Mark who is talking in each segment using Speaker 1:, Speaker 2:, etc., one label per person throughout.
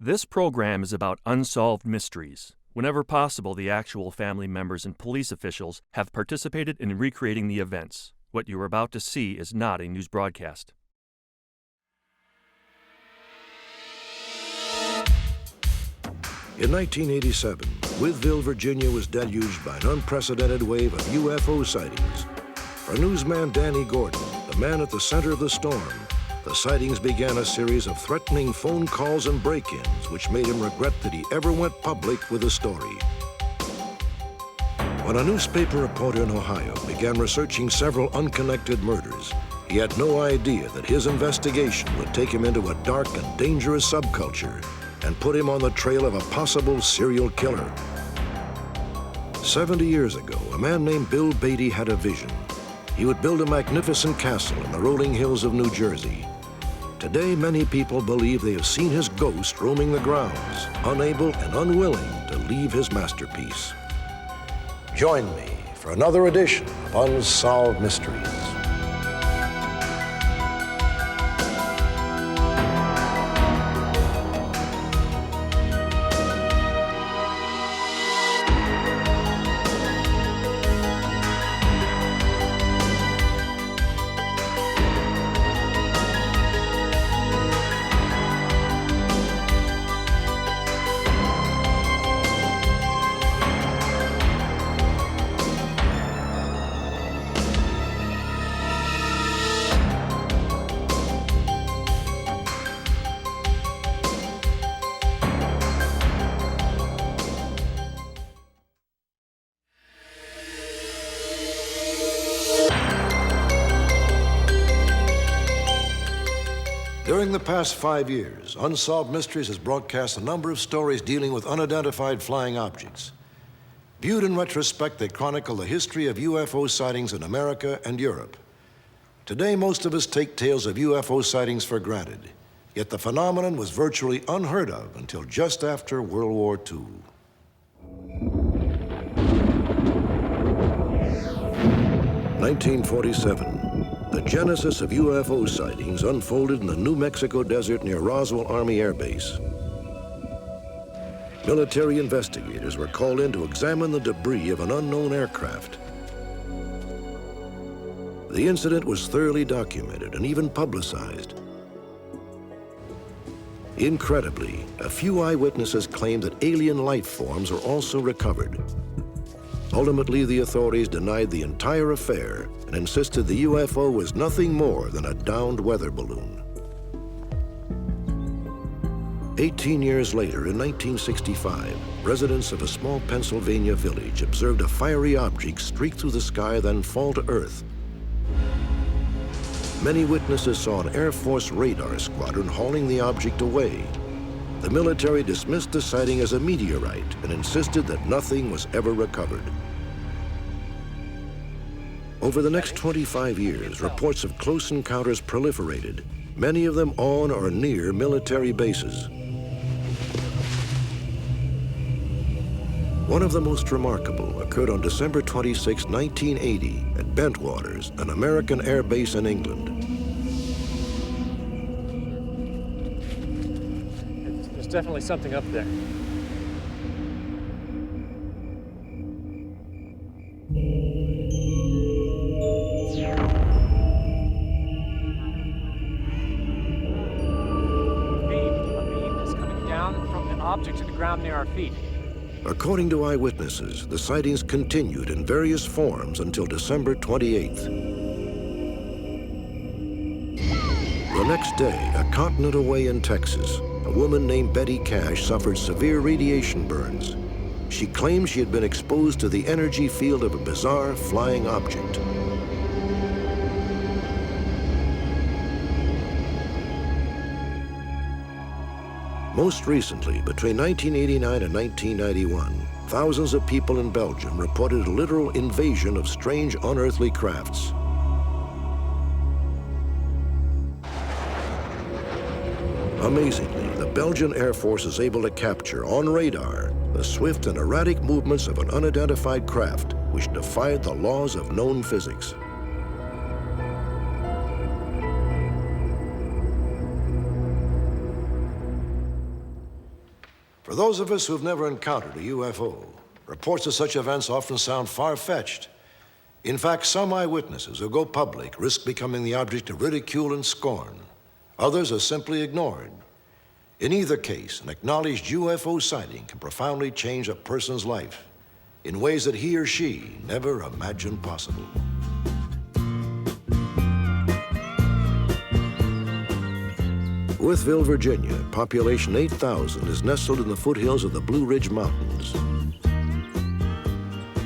Speaker 1: This program is about unsolved mysteries. Whenever possible, the actual family members and police officials have participated in recreating the events. What you are about to see is not a news broadcast.
Speaker 2: In 1987, Withville, Virginia was deluged by an unprecedented wave of UFO sightings. For newsman Danny Gordon, the man at the center of the storm, the sightings began a series of threatening phone calls and break-ins, which made him regret that he ever went public with the story. When a newspaper reporter in Ohio began researching several unconnected murders, he had no idea that his investigation would take him into a dark and dangerous subculture and put him on the trail of a possible serial killer. 70 years ago, a man named Bill Beatty had a vision. He would build a magnificent castle in the rolling hills of New Jersey. Today, many people believe they have seen his ghost roaming the grounds, unable and unwilling to leave his masterpiece. Join me for another edition of Unsolved Mysteries. During the past 5 years, Unsolved Mysteries has broadcast a number of stories dealing with unidentified flying objects. Viewed in retrospect, they chronicle the history of UFO sightings in America and Europe. Today, most of us take tales of UFO sightings for granted, yet the phenomenon was virtually unheard of until just after World War II. (1947). The genesis of UFO sightings unfolded in the New Mexico desert near Roswell Army Air Base. Military investigators were called in to examine the debris of an unknown aircraft. The incident was thoroughly documented and even publicized. Incredibly, a few eyewitnesses claimed that alien life forms were also recovered. Ultimately, the authorities denied the entire affair and insisted the UFO was nothing more than a downed weather balloon. 18 years later, in 1965, residents of a small Pennsylvania village observed a fiery object streak through the sky, then fall to Earth. Many witnesses saw an Air Force radar squadron hauling the object away. The military dismissed the sighting as a meteorite and insisted that nothing was ever recovered. Over the next 25 years, reports of close encounters proliferated, many of them on or near military bases. One of the most remarkable occurred on December 26, 1980, at Bentwaters, an American air base in England.
Speaker 3: There's definitely something up there. Object to the ground near our feet.
Speaker 2: According to eyewitnesses, the sightings continued in various forms until December 28th. The next day, a continent away in Texas, a woman named Betty Cash suffered severe radiation burns. She claimed she had been exposed to the energy field of a bizarre flying object. Most recently, between 1989 and 1991, thousands of people in Belgium reported a literal invasion of strange unearthly crafts. Amazingly, the Belgian Air Force is able to capture on radar the swift and erratic movements of an unidentified craft which defied the laws of known physics. For those of us who've never encountered a UFO, reports of such events often sound far-fetched. In fact, some eyewitnesses who go public risk becoming the object of ridicule and scorn. Others are simply ignored. In either case, an acknowledged UFO sighting can profoundly change a person's life in ways that he or she never imagined possible. Wytheville, Virginia, population 8,000, is nestled in the foothills of the Blue Ridge Mountains.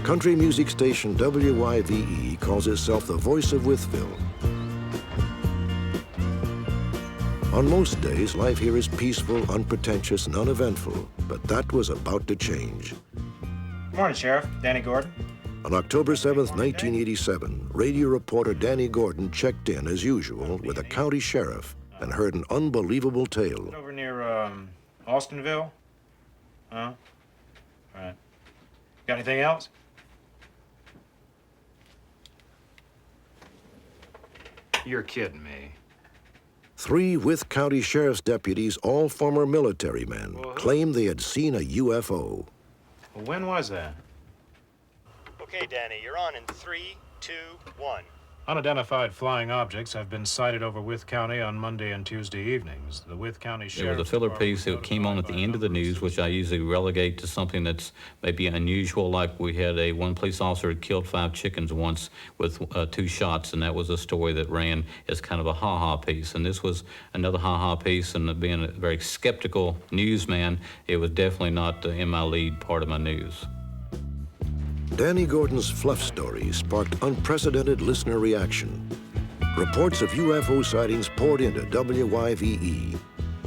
Speaker 2: Country music station WYVE calls itself the voice of Wytheville. On most days, life here is peaceful, unpretentious, and uneventful, but that was about to change.
Speaker 4: Morning, Sheriff. Danny Gordon.
Speaker 2: On October 7th, 1987, radio reporter Danny Gordon checked in, as usual, with a county sheriff and heard an unbelievable tale.
Speaker 4: Over near, Austinville? Huh? All right. Got anything else? You're kidding me.
Speaker 2: 3 Wythe County Sheriff's deputies, all former military men, claimed they had seen a UFO.
Speaker 4: Well, when was that?
Speaker 5: Okay, Danny, you're on in 3, 2, 1.
Speaker 4: Unidentified flying objects have been sighted over Wythe County on Monday and Tuesday evenings. The Wythe County Sheriff...
Speaker 6: There was a filler piece that came on at the end of the news, which I usually relegate to something that's maybe unusual, like we had one police officer had killed 5 chickens once with 2 shots, and that was a story that ran as kind of a ha-ha piece. And this was another ha-ha piece, and being a very skeptical newsman, it was definitely not in my lead part of my news.
Speaker 2: Danny Gordon's fluff story sparked unprecedented listener reaction. Reports of UFO sightings poured into WYVE.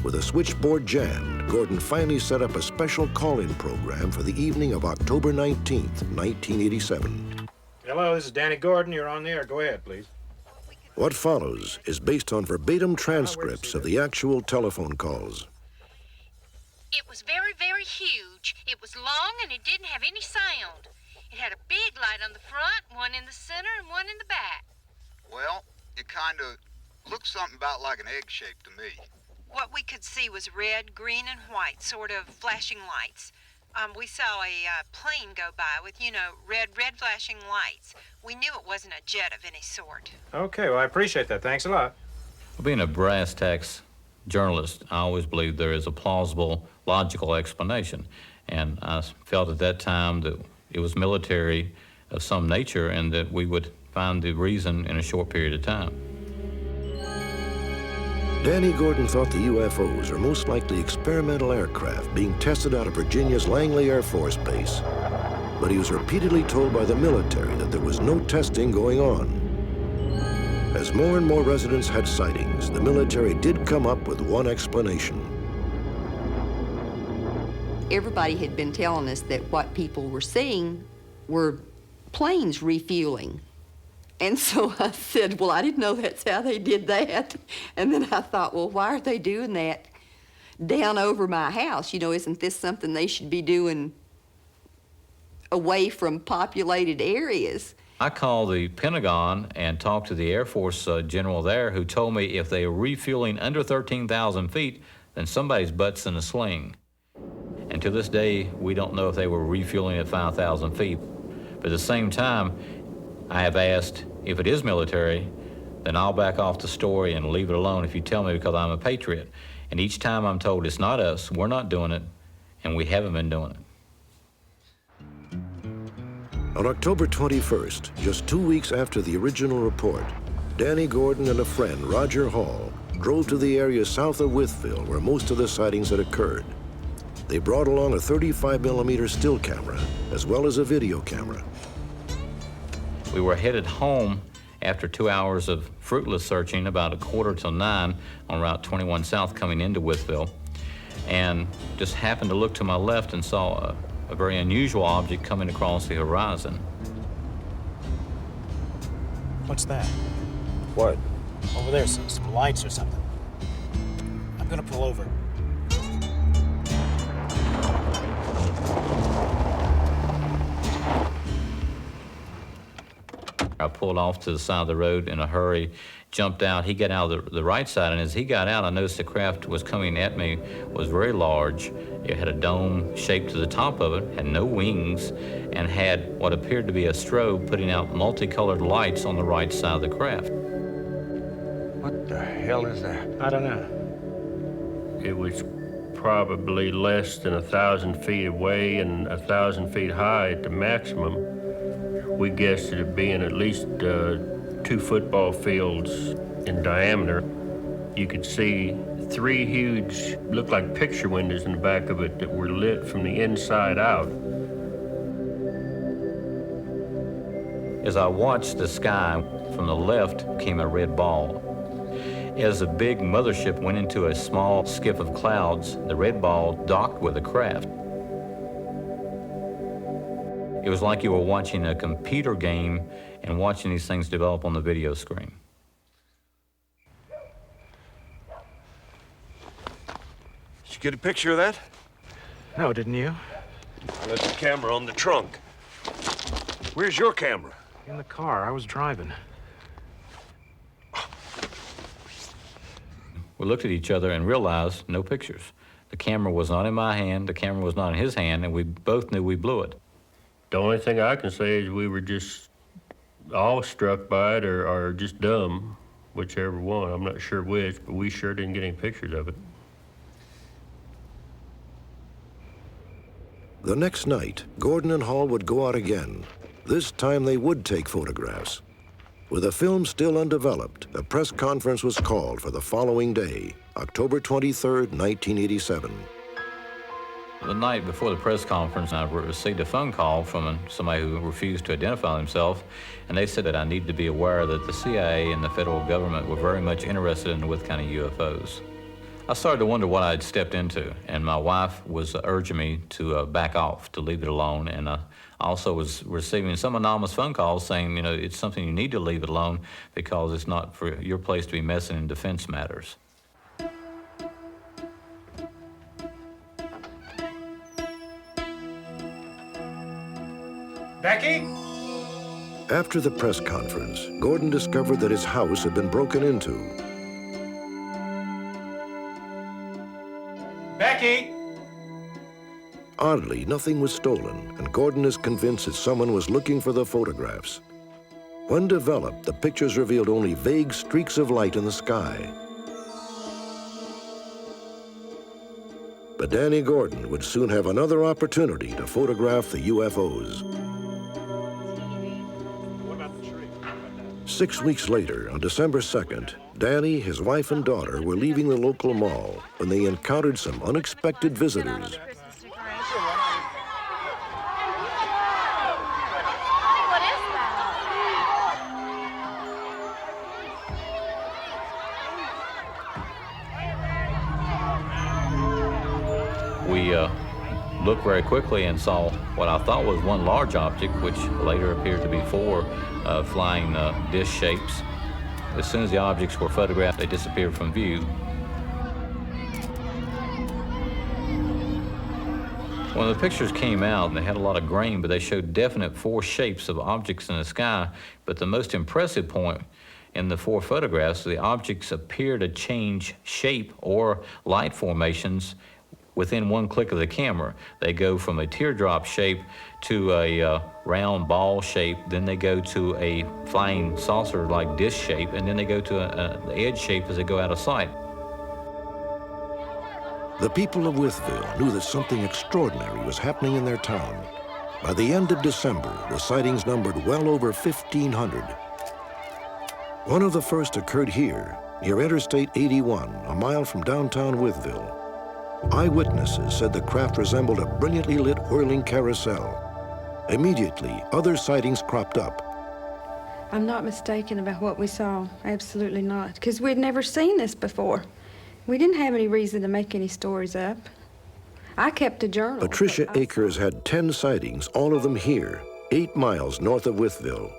Speaker 2: With a switchboard jammed, Gordon finally set up a special call-in program for the evening of October 19th, 1987.
Speaker 4: Hello, this is Danny Gordon. You're on the air. Go ahead, please.
Speaker 2: What follows is based on verbatim transcripts of the actual telephone calls.
Speaker 7: It was very, very huge. It was long and it didn't have any sound. It had a big light on the front, one in the center, and one in the back.
Speaker 8: Well, it kind of looks something about like an egg shape to me.
Speaker 7: What we could see was red, green, and white, sort of flashing lights. We saw a plane go by with, red flashing lights. We knew it wasn't a jet of any sort.
Speaker 4: Okay, well, I appreciate that. Thanks a lot.
Speaker 6: Well, being a brass tacks journalist, I always believe there is a plausible, logical explanation. And I felt at that time that it was military of some nature and that we would find the reason in a short period of time.
Speaker 2: Danny Gordon thought the UFOs are most likely experimental aircraft being tested out of Virginia's Langley Air Force Base. But he was repeatedly told by the military that there was no testing going on. As more and more residents had sightings, the military did come up with one explanation.
Speaker 9: Everybody had been telling us that what people were seeing were planes refueling. And so I said, well, I didn't know that's how they did that. And then I thought, well, why are they doing that down over my house? Isn't this something they should be doing away from populated areas?
Speaker 6: I called the Pentagon and talked to the Air Force general there, who told me if they were refueling under 13,000 feet, then somebody's butt's in a sling. And to this day, we don't know if they were refueling at 5,000 feet. But at the same time, I have asked, if it is military, then I'll back off the story and leave it alone if you tell me, because I'm a patriot. And each time I'm told it's not us, we're not doing it, and we haven't been doing it.
Speaker 2: On October 21st, just 2 weeks after the original report, Danny Gordon and a friend, Roger Hall, drove to the area south of Wytheville where most of the sightings had occurred. They brought along a 35mm still camera, as well as a video camera.
Speaker 6: We were headed home after 2 hours of fruitless searching, about 8:45 on Route 21 South coming into Wytheville, and just happened to look to my left and saw a very unusual object coming across the horizon.
Speaker 4: What's that?
Speaker 5: What?
Speaker 4: Over there, some lights or something. I'm gonna pull over.
Speaker 6: I pulled off to the side of the road in a hurry jumped out. He got out of the right side, and as he got out, I noticed the craft was coming at me, was very large. It had a dome shape to the top of it, had no wings, and had what appeared to be a strobe putting out multicolored lights on the right side of the craft.
Speaker 10: What the hell is that?
Speaker 3: I don't know.
Speaker 11: It was probably less than 1,000 feet away and 1,000 feet high at the maximum. We guessed it being at least 2 football fields in diameter. You could see 3 huge, looked like picture windows in the back of it that were lit from the inside out.
Speaker 6: As I watched the sky, from the left came a red ball. As a big mothership went into a small skiff of clouds, the red ball docked with the craft. It was like you were watching a computer game and watching these things develop on the video screen.
Speaker 10: Did you get a picture of that?
Speaker 3: No, didn't you?
Speaker 10: I left the camera on the trunk. Where's your camera?
Speaker 3: In the car. I was driving.
Speaker 6: We looked at each other and realized no pictures. The camera was not in my hand, the camera was not in his hand, and we both knew we blew it.
Speaker 11: The only thing I can say is we were just awestruck by it or just dumb, whichever one. I'm not sure which, but we sure didn't get any pictures of it.
Speaker 2: The next night, Gordon and Hall would go out again. This time they would take photographs. With the film still undeveloped, a press conference was called for the following day, October 23rd, 1987.
Speaker 6: The night before the press conference, I received a phone call from somebody who refused to identify themselves, and they said that I needed to be aware that the CIA and the federal government were very much interested in the Wythe County UFOs. I started to wonder what I had stepped into, and my wife was urging me to back off, to leave it alone, and I also was receiving some anonymous phone calls saying, you know, it's something you need to leave it alone because it's not for your place to be messing in defense matters.
Speaker 4: Becky?
Speaker 2: After the press conference, Gordon discovered that his house had been broken into.
Speaker 4: Becky?
Speaker 2: Oddly, nothing was stolen, and Gordon is convinced that someone was looking for the photographs. When developed, the pictures revealed only vague streaks of light in the sky. But Danny Gordon would soon have another opportunity to photograph the UFOs. 6 weeks later, on December 2nd, Danny, his wife, and daughter were leaving the local mall when they encountered some unexpected visitors.
Speaker 6: We looked very quickly and saw what I thought was one large object, which later appeared to be 4 flying disc shapes. As soon as the objects were photographed, they disappeared from view. When the pictures came out, they had a lot of grain, but they showed definite 4 shapes of objects in the sky. But the most impressive point in the 4 photographs, the objects appear to change shape or light formations within one click of the camera. They go from a teardrop shape to a round ball shape, then they go to a flying saucer-like disc shape, and then they go to an edge shape as they go out of sight.
Speaker 2: The people of Wytheville knew that something extraordinary was happening in their town. By the end of December, the sightings numbered well over 1,500. One of the first occurred here, near Interstate 81, a mile from downtown Wytheville. Eyewitnesses said the craft resembled a brilliantly lit whirling carousel. Immediately, other sightings cropped up.
Speaker 12: I'm not mistaken about what we saw, absolutely not, because we'd never seen this before. We didn't have any reason to make any stories up. I kept a journal.
Speaker 2: Patricia Akers had 10 sightings, all of them here, 8 miles north of Wytheville.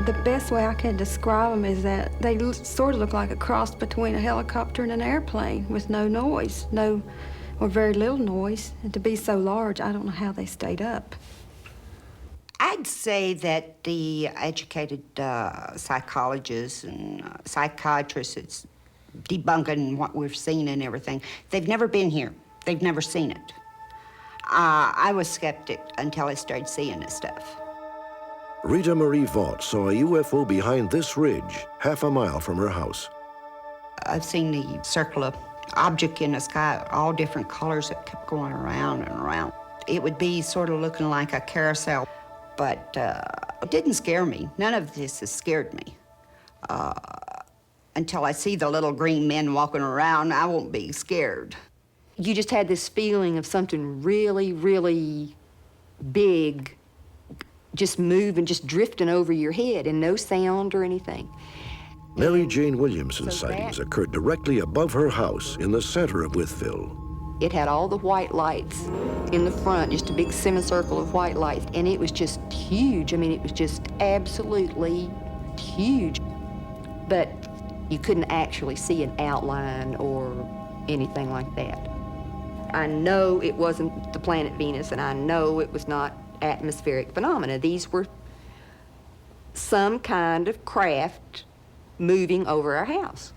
Speaker 12: The best way I can describe them is that they sort of look like a cross between a helicopter and an airplane with no noise, or very little noise. And to be so large, I don't know how they stayed up.
Speaker 13: I'd say that the educated psychologists and psychiatrists, it's debunking what we've seen and everything. They've never been here. They've never seen it. I was skeptic until I started seeing this stuff.
Speaker 2: Rita Marie Vaught saw a UFO behind this ridge, half a mile from her house.
Speaker 13: I've seen the circular object in the sky, all different colors that kept going around and around. It would be sort of looking like a carousel, but it didn't scare me. None of this has scared me. Until I see the little green men walking around, I won't be scared.
Speaker 9: You just had this feeling of something really, really big just moving, just drifting over your head, and no sound or anything.
Speaker 2: Mary Jane Williamson's sightings occurred directly above her house in the center of Wytheville.
Speaker 9: It had all the white lights in the front, just a big semicircle of white lights, and it was just huge. I mean, it was just absolutely huge. But you couldn't actually see an outline or anything like that. I know it wasn't the planet Venus, and I know it was not atmospheric phenomena. These were some kind of craft moving over our house.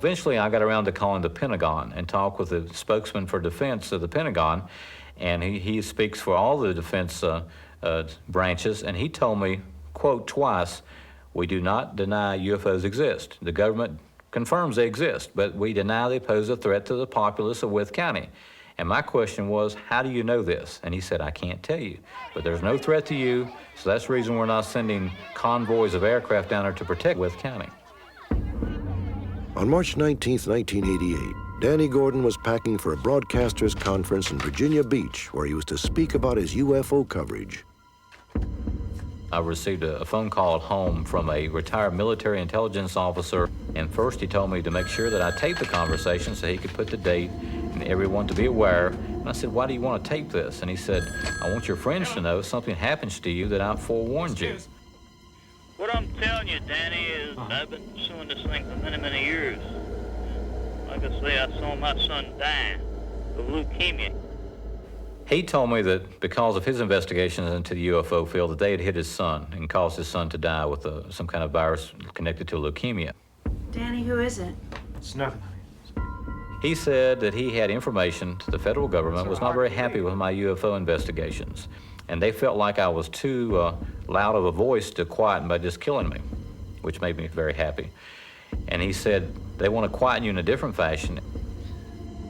Speaker 6: Eventually, I got around to calling the Pentagon and talked with the spokesman for defense of the Pentagon, and he speaks for all the defense branches, and he told me, quote, twice, "We do not deny UFOs exist. The government confirms they exist, but we deny they pose a threat to the populace of Wythe County." And my question was, how do you know this? And he said, I can't tell you, but there's no threat to you, so that's the reason we're not sending convoys of aircraft down there to protect Wythe County.
Speaker 2: On March 19, 1988, Danny Gordon was packing for a broadcasters conference in Virginia Beach, where he was to speak about his UFO coverage.
Speaker 6: I received a phone call at home from a retired military intelligence officer, and first he told me to make sure that I taped the conversation so he could put the date and everyone to be aware. And I said, why do you want to tape this? And he said, I want your friends to know if something happens to you that I forewarned you.
Speaker 14: What I'm telling you, Danny, is I've been pursuing this thing for many, many years. Like I say, I saw my son die of leukemia.
Speaker 6: He told me that because of his investigations into the UFO field, that they had hit his son and caused his son to die with some kind of virus connected to leukemia.
Speaker 15: Danny, who is it?
Speaker 3: It's nothing.
Speaker 6: He said that he had information to the federal government, was not very happy with my UFO investigations, and they felt like I was too loud of a voice to quieten by just killing me, which made me very happy. And he said they want to quieten you in a different fashion.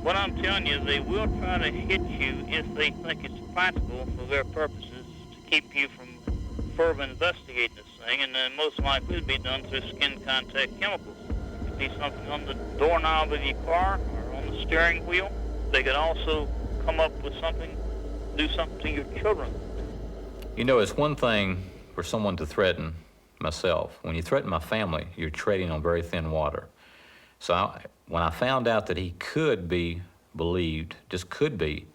Speaker 14: What I'm telling you, they will try to hit you if they think it's practical for their purposes to keep you from further investigating this thing, and most likely it'll be done through skin contact chemicals. It could be something on the doorknob of your car or on the steering wheel. They could also come up with something, do something to your children.
Speaker 6: You know, it's one thing for someone to threaten myself. When you threaten my family, you're treading on very thin water. So when I found out that he could be believed, just could be,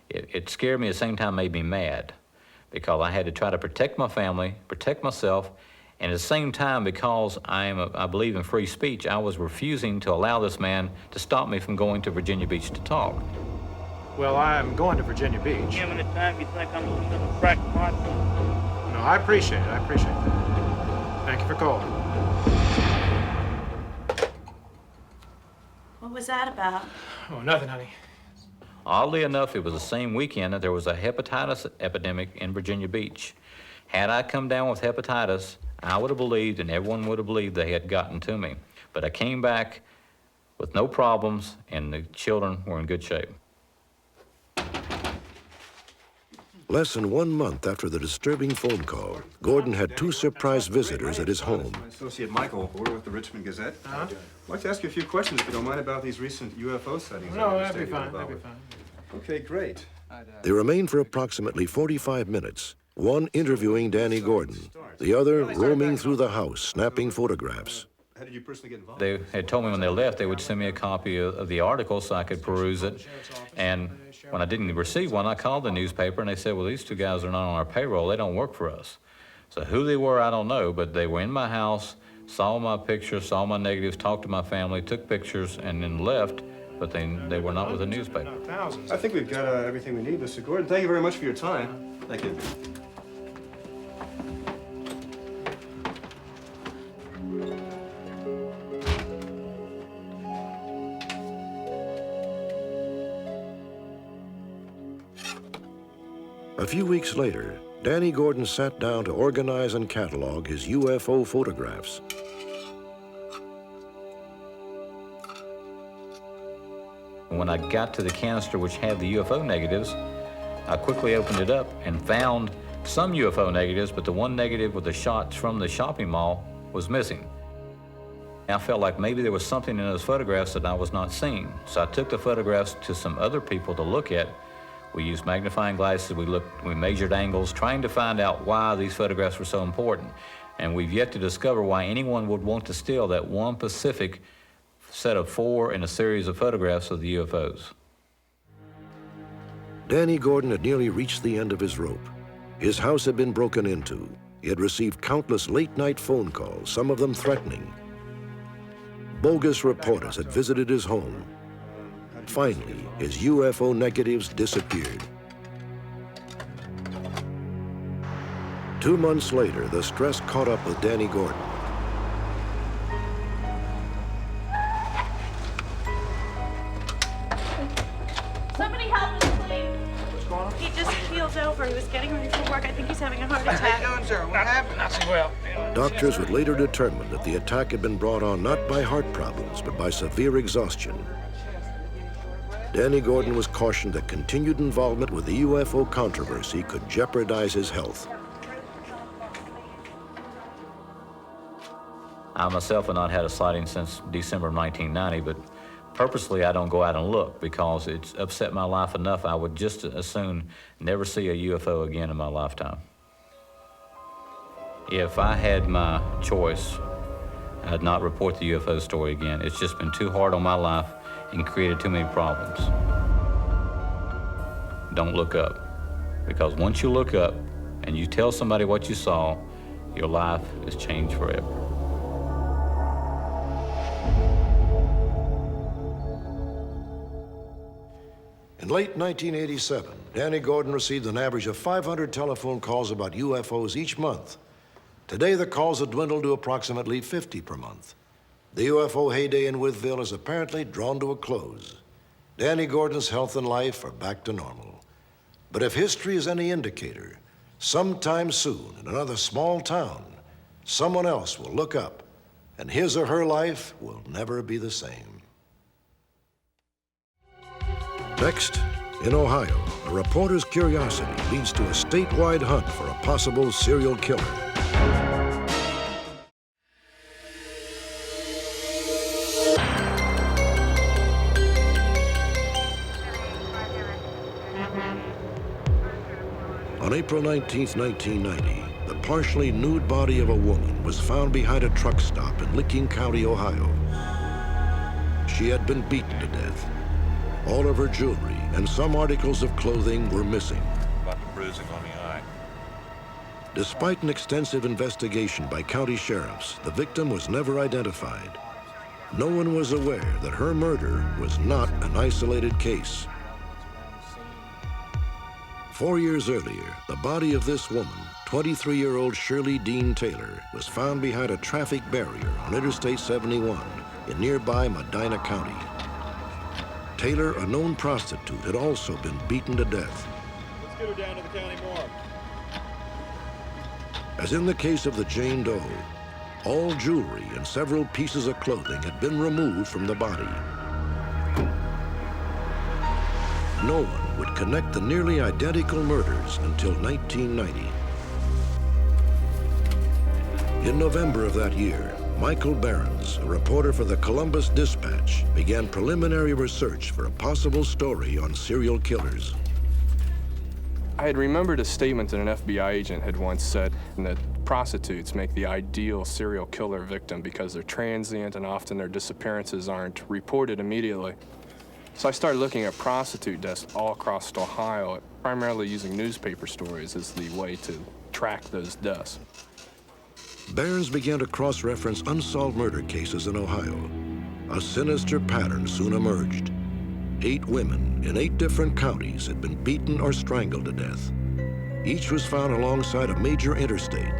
Speaker 6: it scared me at the same time, made me mad, because I had to try to protect my family, protect myself, and at the same time, because I believe in free speech, I was refusing to allow this man to stop me from going to Virginia Beach to talk.
Speaker 3: Well, I'm going to Virginia Beach.
Speaker 14: How many times you think I'm going to crack my
Speaker 3: No, I appreciate it. I appreciate that. Thank you for calling.
Speaker 15: What was that about?
Speaker 3: Oh, nothing, honey.
Speaker 6: Oddly enough, it was the same weekend that there was a hepatitis epidemic in Virginia Beach. Had I come down with hepatitis, I would have believed, and everyone would have believed, they had gotten to me. But I came back with no problems, and the children were in good shape.
Speaker 2: Less than 1 month after the disturbing phone call, Gordon had two surprise visitors at his home.
Speaker 16: My associate Michael, reporter with the Richmond Gazette. I'd like to ask you a few questions, if you don't mind, about these recent UFO sightings.
Speaker 3: No, that'd be fine. That'd be fine.
Speaker 16: Okay, great.
Speaker 2: They remained for approximately 45 minutes, one interviewing Danny Gordon, the other roaming through the house, snapping photographs.
Speaker 16: How did you personally get involved?
Speaker 6: They had told me when they left they would send me a copy of the article so I could peruse it. And when I didn't receive one, I called the newspaper and they said, well, these two guys are not on our payroll. They don't work for us. So who they were, I don't know, but they were in my house, saw my pictures, saw my negatives, talked to my family, took pictures, and then left, but they were not with the newspaper.
Speaker 16: I think we've got everything we need, Mr. Gordon. Thank you very much for your time. Thank you.
Speaker 2: A few weeks later, Danny Gordon sat down to organize and catalog his UFO photographs.
Speaker 6: When I got to the canister which had the UFO negatives, I quickly opened it up and found some UFO negatives, but the one negative with the shots from the shopping mall was missing. I felt like maybe there was something in those photographs that I was not seeing. So I took the photographs to some other people to look at. We used magnifying glasses, we measured angles, trying to find out why these photographs were so important. And we've yet to discover why anyone would want to steal that one specific set of 4 in a series of photographs of the UFOs.
Speaker 2: Danny Gordon had nearly reached the end of his rope. His house had been broken into. He had received countless late-night phone calls, some of them threatening. Bogus reporters had visited his home. Finally, his UFO negatives disappeared. 2 months later, the stress caught up with Danny Gordon.
Speaker 15: Somebody help us, please. What's going on? He just keeled over. He was getting ready for work. I think he's having a heart attack.
Speaker 3: How you doing, sir? What happened? Not so well.
Speaker 2: Doctors would later determine that the attack had been brought on not by heart problems, but by severe exhaustion. Danny Gordon was cautioned that continued involvement with the UFO controversy could jeopardize his health.
Speaker 6: I myself have not had a sighting since December of 1990, but purposely I don't go out and look because it's upset my life enough. I would just as soon never see a UFO again in my lifetime. If I had my choice, I'd not report the UFO story again. It's just been too hard on my life and created too many problems. Don't look up, because once you look up and you tell somebody what you saw, your life is changed forever.
Speaker 2: In late 1987, Danny Gordon received an average of 500 telephone calls about UFOs each month. Today, the calls have dwindled to approximately 50 per month. The UFO heyday in Wytheville is apparently drawn to a close. Danny Gordon's health and life are back to normal. But if history is any indicator, sometime soon in another small town, someone else will look up, and his or her life will never be the same. Next, in Ohio, a reporter's curiosity leads to a statewide hunt for a possible serial killer. On April 19, 1990, the partially nude body of a woman was found behind a truck stop in Licking County, Ohio. She had been beaten to death. All of her jewelry and some articles of clothing were missing.
Speaker 10: About the bruising on the eye.
Speaker 2: Despite an extensive investigation by county sheriffs, the victim was never identified. No one was aware that her murder was not an isolated case. 4 years earlier, the body of this woman, 23-year-old Shirley Dean Taylor, was found behind a traffic barrier on Interstate 71 in nearby Medina County. Taylor, a known prostitute, had also been beaten to death.
Speaker 17: Let's get her down to the county morgue.
Speaker 2: As in the case of the Jane Doe, all jewelry and several pieces of clothing had been removed from the body. No one would connect the nearly identical murders until 1990. In November of that year, Michael Behrens, a reporter for the Columbus Dispatch, began preliminary research for a possible story on serial killers.
Speaker 18: I had remembered a statement that an FBI agent had once said that prostitutes make the ideal serial killer victim because they're transient and often their disappearances aren't reported immediately. So I started looking at prostitute deaths all across Ohio, primarily using newspaper stories as the way to track those deaths.
Speaker 2: Behrens began to cross-reference unsolved murder cases in Ohio. A sinister pattern soon emerged. 8 women in 8 different counties had been beaten or strangled to death. Each was found alongside a major interstate.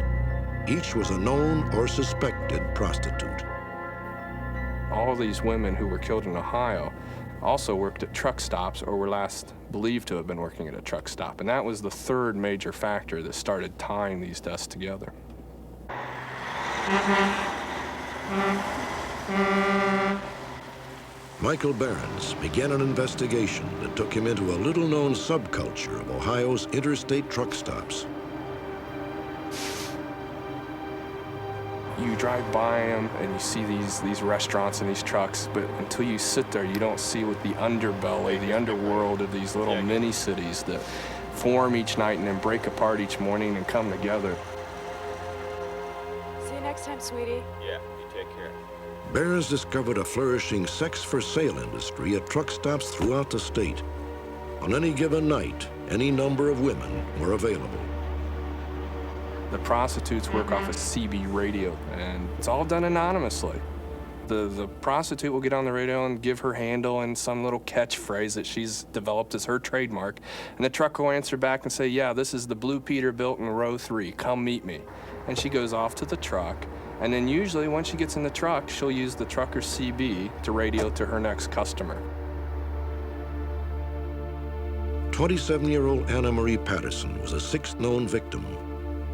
Speaker 2: Each was a known or suspected prostitute.
Speaker 18: All these women who were killed in Ohio also worked at truck stops or were last believed to have been working at a truck stop. And that was the third major factor that started tying these deaths together.
Speaker 2: Michael Behrens began an investigation that took him into a little-known subculture of Ohio's interstate truck stops.
Speaker 18: You drive by them and you see these restaurants and these trucks, but until you sit there, you don't see what the underbelly, the underworld of these little mini cities that form each night and then break apart each morning and come together.
Speaker 15: See you next time, sweetie.
Speaker 10: Yeah, you take care.
Speaker 2: Behrens discovered a flourishing sex-for-sale industry at truck stops throughout the state. On any given night, any number of women were available.
Speaker 18: The prostitutes work off a CB radio, and it's all done anonymously. The prostitute will get on the radio and give her handle and some little catchphrase that she's developed as her trademark, and the truck will answer back and say, yeah, this is the Blue Peterbilt in row 3, come meet me. And she goes off to the truck, and then usually once she gets in the truck, she'll use the trucker's CB to radio to her next customer.
Speaker 2: 27-year-old Anna Marie Patterson was a sixth known victim.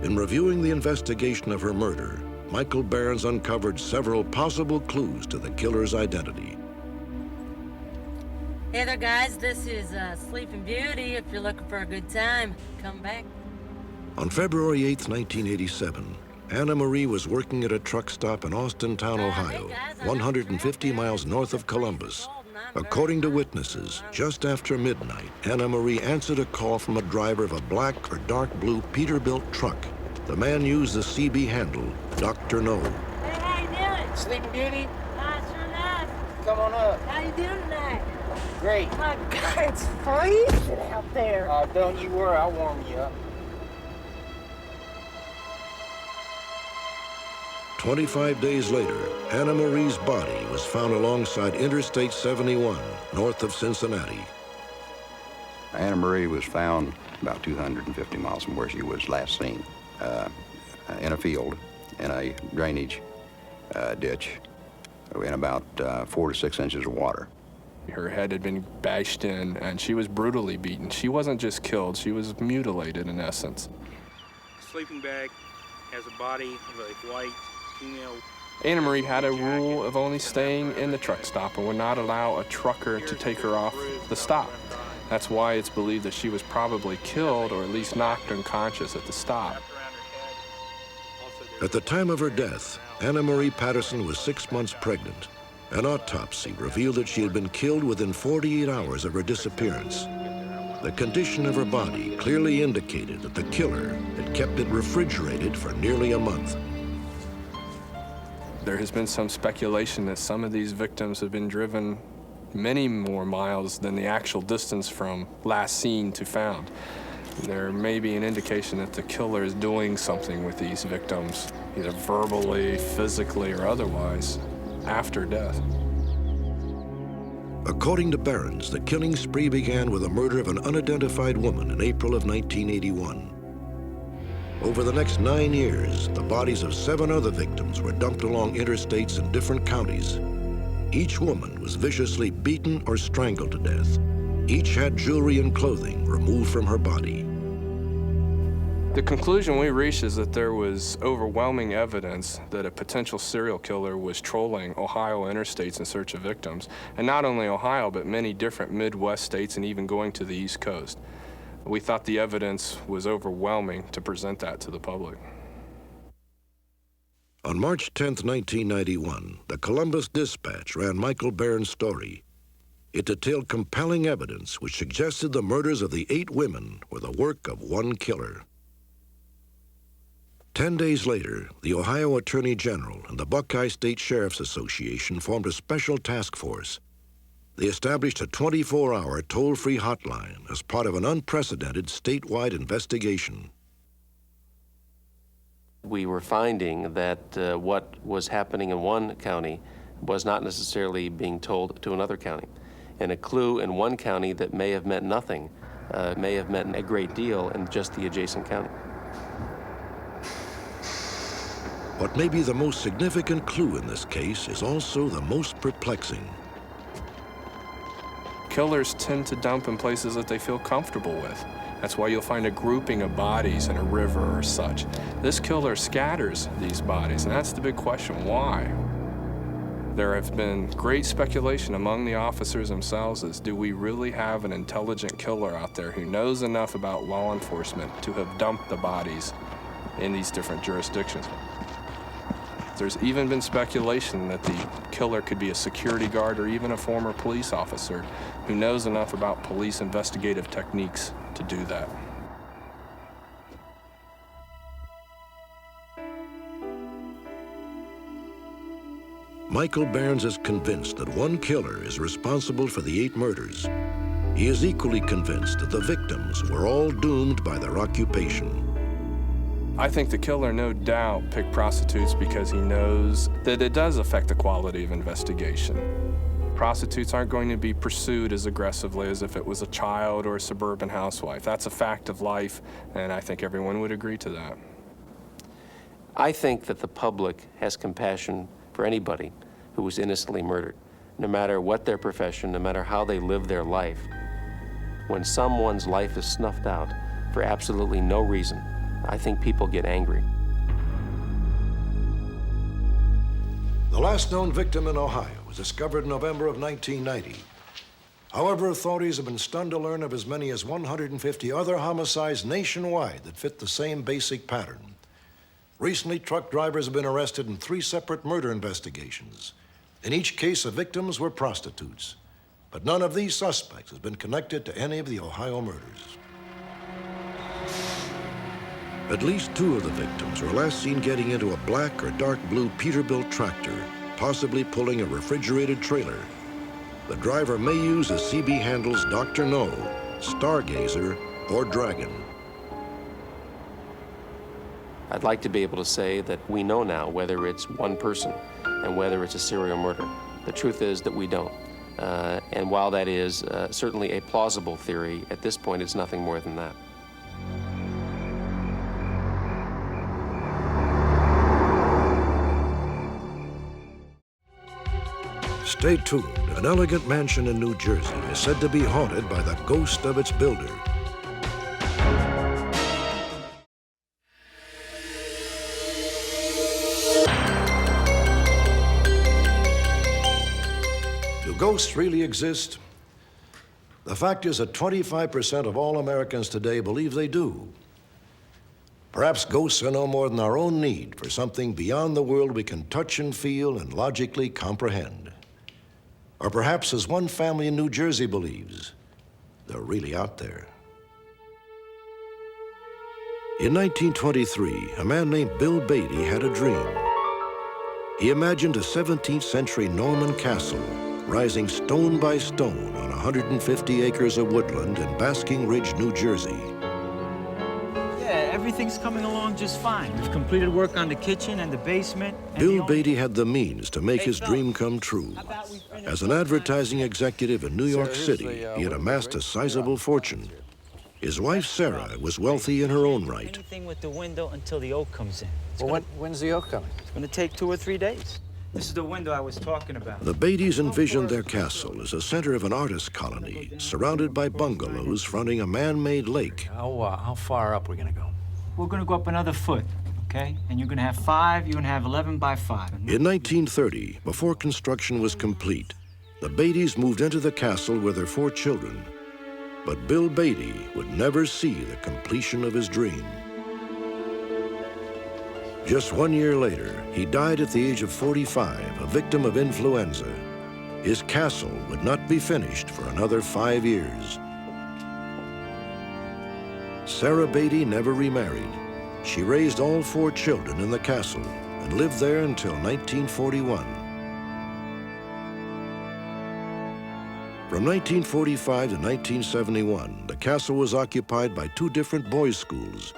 Speaker 2: In reviewing the investigation of her murder, Michael Behrens uncovered several possible clues to the killer's identity.
Speaker 19: Hey there, guys. This is Sleeping Beauty. If you're looking for a good time, come back.
Speaker 2: On February 8, 1987, Anna Marie was working at a truck stop in Austintown, Ohio, 150 miles north of Columbus. According to witnesses, just after midnight, Anna Marie answered a call from a driver of a black or dark blue Peterbilt truck. The man used the CB handle, Dr. No.
Speaker 19: Hey, how you doing?
Speaker 20: Sleeping Beauty?
Speaker 19: Sure enough.
Speaker 20: Come on up.
Speaker 19: How you doing tonight?
Speaker 20: Great.
Speaker 19: My God, it's freezing out there.
Speaker 20: Don't you worry, I'll warm you up.
Speaker 2: 25 days later, Anna Marie's body was found alongside Interstate 71, north of Cincinnati.
Speaker 21: Anna Marie was found about 250 miles from where she was last seen, in a field, in a drainage ditch, in about 4 to 6 inches of water.
Speaker 18: Her head had been bashed in, and she was brutally beaten. She wasn't just killed, she was mutilated in essence.
Speaker 20: The sleeping bag has a body of a white female.
Speaker 18: Anna Marie had a rule of only staying in the truck stop and would not allow a trucker to take her off the stop. That's why it's believed that she was probably killed or at least knocked unconscious at the stop.
Speaker 2: At the time of her death, Anna Marie Patterson was 6 months pregnant. An autopsy revealed that she had been killed within 48 hours of her disappearance. The condition of her body clearly indicated that the killer had kept it refrigerated for nearly a month.
Speaker 18: There has been some speculation that some of these victims have been driven many more miles than the actual distance from last seen to found. There may be an indication that the killer is doing something with these victims, either verbally, physically, or otherwise, after death.
Speaker 2: According to Behrens, the killing spree began with the murder of an unidentified woman in April of 1981. Over the next 9 years, the bodies of 7 other victims were dumped along interstates in different counties. Each woman was viciously beaten or strangled to death. Each had jewelry and clothing removed from her body.
Speaker 18: The conclusion we reached is that there was overwhelming evidence that a potential serial killer was trolling Ohio interstates in search of victims. And not only Ohio, but many different Midwest states and even going to the East Coast. We thought the evidence was overwhelming to present that to the public.
Speaker 2: On March 10, 1991, the Columbus Dispatch ran Michael Behrens' story. It detailed compelling evidence which suggested the murders of the 8 women were the work of one killer. 10 days later, the Ohio Attorney General and the Buckeye State Sheriff's Association formed a special task force. They established a 24-hour toll-free hotline as part of an unprecedented statewide investigation.
Speaker 22: We were finding that what was happening in one county was not necessarily being told to another county. And a clue in one county that may have meant nothing may have meant a great deal in just the adjacent county.
Speaker 2: What may be the most significant clue in this case is also the most perplexing.
Speaker 18: Killers tend to dump in places that they feel comfortable with. That's why you'll find a grouping of bodies in a river or such. This killer scatters these bodies, and that's the big question, why? There have been great speculation among the officers themselves as, do we really have an intelligent killer out there who knows enough about law enforcement to have dumped the bodies in these different jurisdictions? There's even been speculation that the killer could be a security guard or even a former police officer who knows enough about police investigative techniques to do that.
Speaker 2: Michael Barnes is convinced that one killer is responsible for the 8 murders. He is equally convinced that the victims were all doomed by their occupation.
Speaker 18: I think the killer, no doubt, picked prostitutes because he knows that it does affect the quality of investigation. Prostitutes aren't going to be pursued as aggressively as if it was a child or a suburban housewife. That's a fact of life, and I think everyone would agree to that.
Speaker 22: I think that the public has compassion for anybody who was innocently murdered, no matter what their profession, no matter how they live their life. When someone's life is snuffed out for absolutely no reason, I think people get angry.
Speaker 2: The last known victim in Ohio was discovered in November of 1990. However, authorities have been stunned to learn of as many as 150 other homicides nationwide that fit the same basic pattern. Recently, truck drivers have been arrested in 3 separate murder investigations. In each case, the victims were prostitutes. But none of these suspects has been connected to any of the Ohio murders. At least 2 of the victims were last seen getting into a black or dark blue Peterbilt tractor, possibly pulling a refrigerated trailer. The driver may use the CB handles Dr. No, Stargazer, or Dragon.
Speaker 22: I'd like to be able to say that we know now whether it's one person and whether it's a serial murder. The truth is that we don't. And while that is certainly a plausible theory, at this point it's nothing more than that.
Speaker 2: Stay tuned. An elegant mansion in New Jersey is said to be haunted by the ghost of its builder. Do ghosts really exist? The fact is that 25% of all Americans today believe they do. Perhaps ghosts are no more than our own need for something beyond the world we can touch and feel and logically comprehend. Or perhaps, as one family in New Jersey believes, they're really out there. In 1923, a man named Bill Beatty had a dream. He imagined a 17th century Norman castle rising stone by stone on 150 acres of woodland in Basking Ridge, New Jersey.
Speaker 1: Yeah, everything's coming along just fine. We've completed work on the kitchen and the basement.
Speaker 2: Bill Beatty had the means to make his dream come true. As an advertising executive in New York City, he had amassed a sizable fortune. His wife, Sarah, was wealthy in her own right.
Speaker 1: Anything with the window until the oak comes in.
Speaker 8: When's the oak coming?
Speaker 1: It's going to take 2 or 3 days. This is the window I was talking about.
Speaker 2: The Beatties envisioned their castle as a center of an artist colony, surrounded by bungalows fronting a man-made lake.
Speaker 8: How far up are we going to go?
Speaker 1: We're going to go up another foot, okay? And you're going to have 5, you're going to have 11 by 5.
Speaker 2: In 1930, before construction was complete, the Beatties moved into the castle with their 4 children. But Bill Beatty would never see the completion of his dream. Just 1 year later, he died at the age of 45, a victim of influenza. His castle would not be finished for another 5 years. Sarah Beatty never remarried. She raised all 4 children in the castle and lived there until 1941. From 1945 to 1971, the castle was occupied by 2 different boys' schools.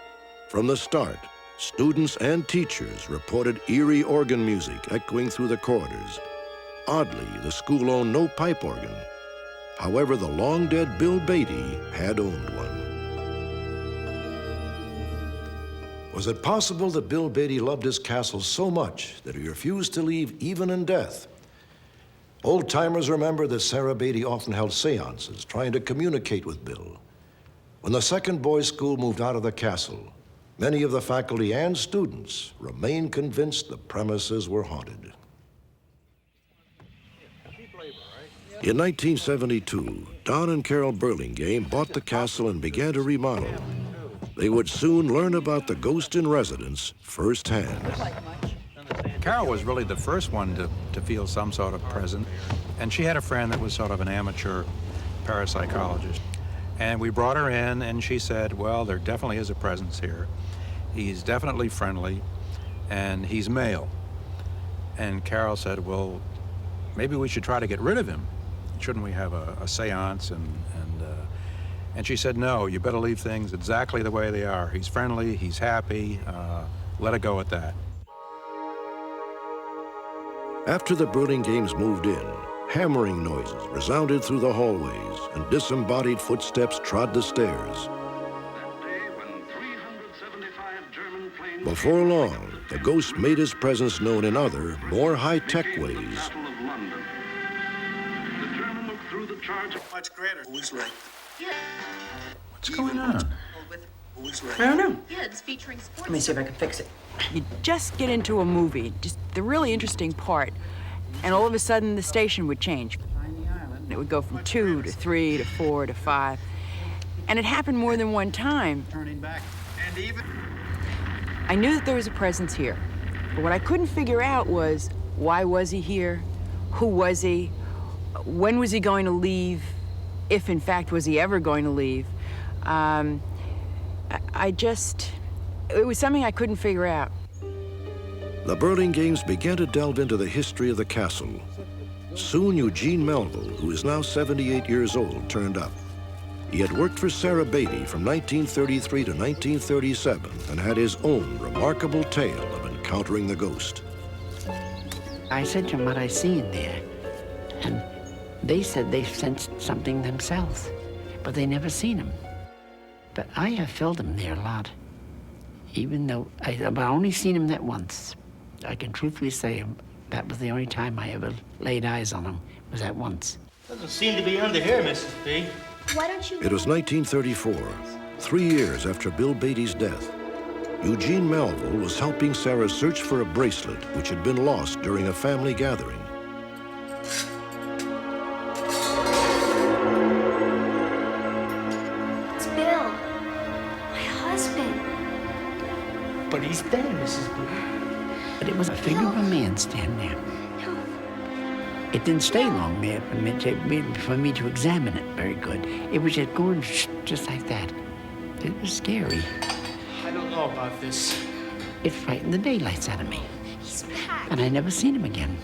Speaker 2: From the start, students and teachers reported eerie organ music echoing through the corridors. Oddly, the school owned no pipe organ. However, the long-dead Bill Beatty had owned one. Was it possible that Bill Beatty loved his castle so much that he refused to leave even in death? Old-timers remember that Sarah Beatty often held seances, trying to communicate with Bill. When the second boys' school moved out of the castle, many of the faculty and students remained convinced the premises were haunted. In 1972, Don and Carol Burlingame bought the castle and began to remodel. They would soon learn about the ghost in residence firsthand.
Speaker 8: Carol was really the first one to feel some sort of presence, and she had a friend that was sort of an amateur parapsychologist. And we brought her in, and she said, well, there definitely is a presence here. He's definitely friendly, and he's male. And Carol said, well, maybe we should try to get rid of him. Shouldn't we have a seance? And she said, no, you better leave things exactly the way they are. He's friendly, he's happy, let it go at that.
Speaker 2: After the Burlingames moved in, hammering noises resounded through the hallways and disembodied footsteps trod the stairs. Before long, the ghost made his presence known in other, more high-tech ways.
Speaker 5: Much greater. Always right.
Speaker 15: Yeah.
Speaker 8: What's going on?
Speaker 5: Always right.
Speaker 15: I don't know. Yeah, it's featuring sports.
Speaker 7: Let me see if I can fix it. You just get into a movie, just the really interesting part, and all of a sudden the station would change. It would go from 2 to 3 to 4 to 5. And it happened more than one time.
Speaker 5: Turning back. And even.
Speaker 7: I knew that there was a presence here. But what I couldn't figure out was, why was he here? Who was he? When was he going to leave? If in fact, was he ever going to leave? It was something I couldn't figure out.
Speaker 2: The Burlingames began to delve into the history of the castle. Soon Eugene Melville, who is now 78 years old, turned up. He had worked for Sarah Beatty from 1933 to 1937 and had his own remarkable tale of encountering the ghost.
Speaker 23: I said to him what I seen there, and they said they sensed something themselves, but they never seen him. But I have felt him there a lot, even though I've only seen him that once. I can truthfully say that was the only time I ever laid eyes on him, was that once.
Speaker 5: Doesn't seem to be under here, Mrs. B.
Speaker 15: Why don't you...
Speaker 2: It was 1934, 3 years after Bill Beatty's death. Eugene Melville was helping Sarah search for a bracelet which had been lost during a family gathering.
Speaker 15: It's Bill. My husband.
Speaker 23: But he's dead, Mrs. B. But it was a figure of a man standing there. It didn't stay long there for me to examine it very good. It was just going just like that. It was scary.
Speaker 5: I don't know about this.
Speaker 23: It frightened the daylights out of me.
Speaker 15: He's back.
Speaker 23: And I never seen him again.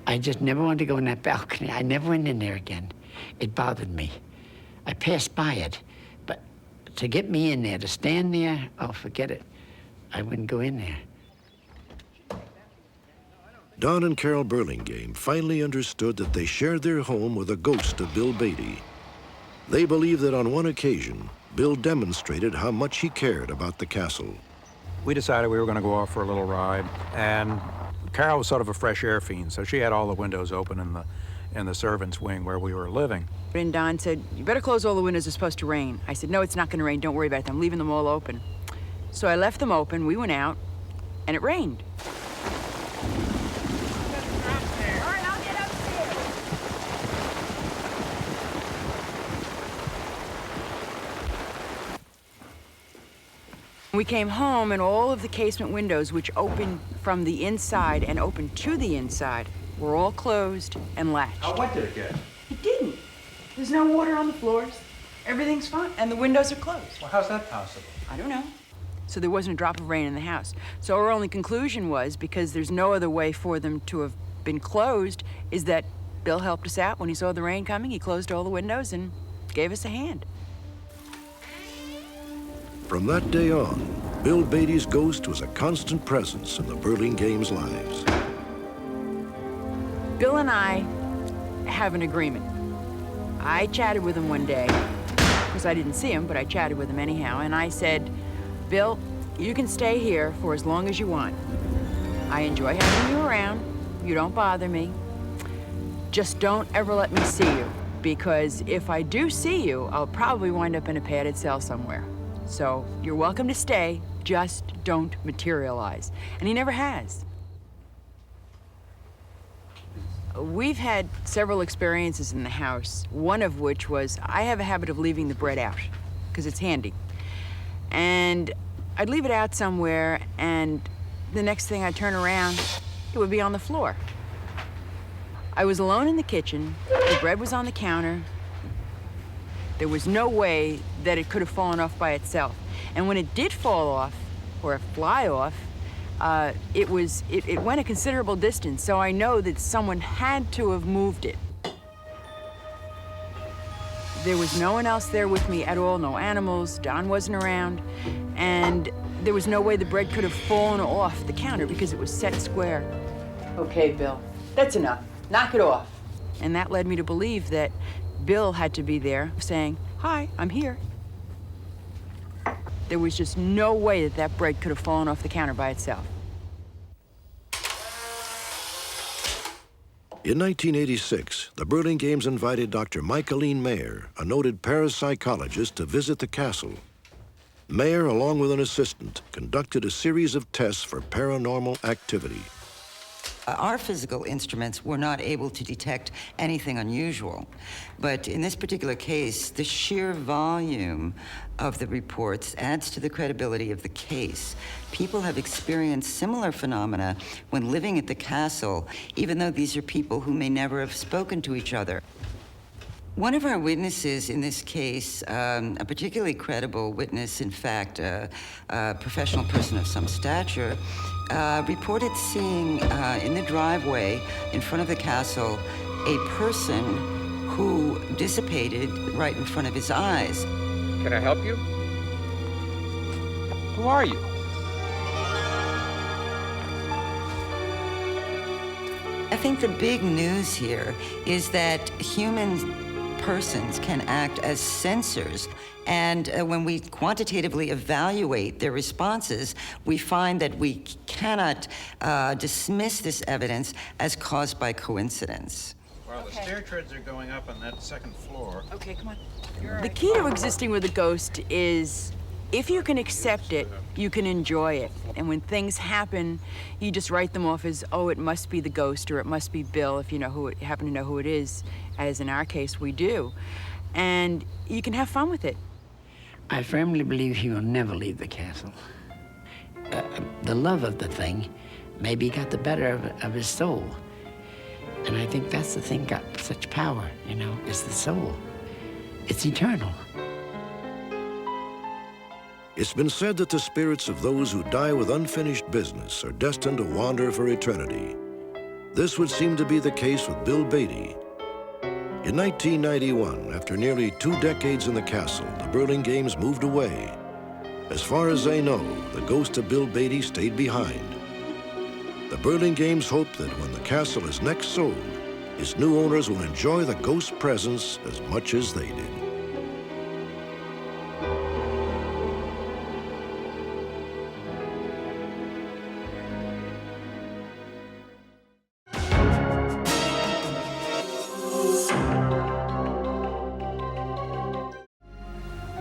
Speaker 23: I just never wanted to go in that balcony. I never went in there again. It bothered me. I passed by it, but to get me in there, to stand there, oh, forget it. I wouldn't go in there.
Speaker 2: Don and Carol Burlingame finally understood that they shared their home with a ghost of Bill Beatty. They believed that on one occasion, Bill demonstrated how much he cared about the castle.
Speaker 8: We decided we were going to go off for a little ride, and Carol was sort of a fresh air fiend, so she had all the windows open in the servants' wing where we were living.
Speaker 7: And Don said, you better close all the windows, it's supposed to rain. I said, no, it's not going to rain, don't worry about it, I'm leaving them all open. So I left them open, we went out, and it rained. We came home, and all of the casement windows, which opened from the inside and opened to the inside, were all closed and latched.
Speaker 8: How wet did it get?
Speaker 7: It didn't. There's no water on the floors. Everything's fine, and the windows are closed.
Speaker 8: Well, how's that possible?
Speaker 7: I don't know. So there wasn't a drop of rain in the house. So our only conclusion was, because there's no other way for them to have been closed, is that Bill helped us out when he saw the rain coming. He closed all the windows and gave us a hand.
Speaker 2: From that day on, Bill Beatty's ghost was a constant presence in the Burlingames' lives.
Speaker 7: Bill and I have an agreement. I chatted with him one day, because I didn't see him, but I chatted with him anyhow, and I said, Bill, you can stay here for as long as you want. I enjoy having you around. You don't bother me. just don't ever let me see you, because if I do see you, I'll probably wind up in a padded cell somewhere. So you're welcome to stay, just don't materialize. And he never has. We've had several experiences in the house, one of which was I have a habit of leaving the bread out, because it's handy. And I'd leave it out somewhere, and the next thing I turn around, it would be on the floor. I was alone in the kitchen, the bread was on the counter. There was no way that it could have fallen off by itself. And when it did fall off, or fly off, it went a considerable distance, so I know that someone had to have moved it. There was no one else there with me at all, no animals, Don wasn't around, and there was no way the bread could have fallen off the counter because it was set square. Okay, Bill, that's enough. Knock it off. And that led me to believe that Bill had to be there saying, "Hi, I'm here." There was just no way that that bread could have fallen off the counter by itself.
Speaker 2: In 1986, the Burlingames invited Dr. Michaeline Mayer, a noted parapsychologist, to visit the castle. Mayer, along with an assistant, conducted a series of tests for paranormal activity.
Speaker 4: Our physical instruments were not able to detect anything unusual. But in this particular case, the sheer volume of the reports adds to the credibility of the case. People have experienced similar phenomena when living at the castle, even though these are people who may never have spoken to each other. One of our witnesses in this case, a particularly credible witness, in fact, a professional person of some stature, reported seeing in the driveway in front of the castle a person who dissipated right in front of his eyes.
Speaker 11: Can I help you? Who are you?
Speaker 4: I think the big news here is that persons can act as sensors, and when we quantitatively evaluate their responses, we find that we cannot dismiss this evidence as caused by coincidence.
Speaker 8: Well, the stair treads are going up on that second floor.
Speaker 7: Okay, come on. The key to existing with a ghost is if you can accept it, you can enjoy it. And when things happen, you just write them off as, oh, it must be the ghost, or it must be Bill, if you know who happen to know who it is, as in our case we do. And you can have fun with it.
Speaker 23: I firmly believe he will never leave the castle. The love of the thing maybe got the better of his soul. And I think that's the thing got such power, you know, is the soul. It's eternal.
Speaker 2: It's been said that the spirits of those who die with unfinished business are destined to wander for eternity. This would seem to be the case with Bill Beatty. In 1991, after nearly 2 decades in the castle, the Burlingames moved away. As far as they know, the ghost of Bill Beatty stayed behind. The Burlingames hope that when the castle is next sold, its new owners will enjoy the ghost's presence as much as they did.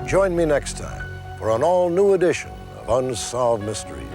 Speaker 2: Join me next time for an all-new edition of Unsolved Mysteries.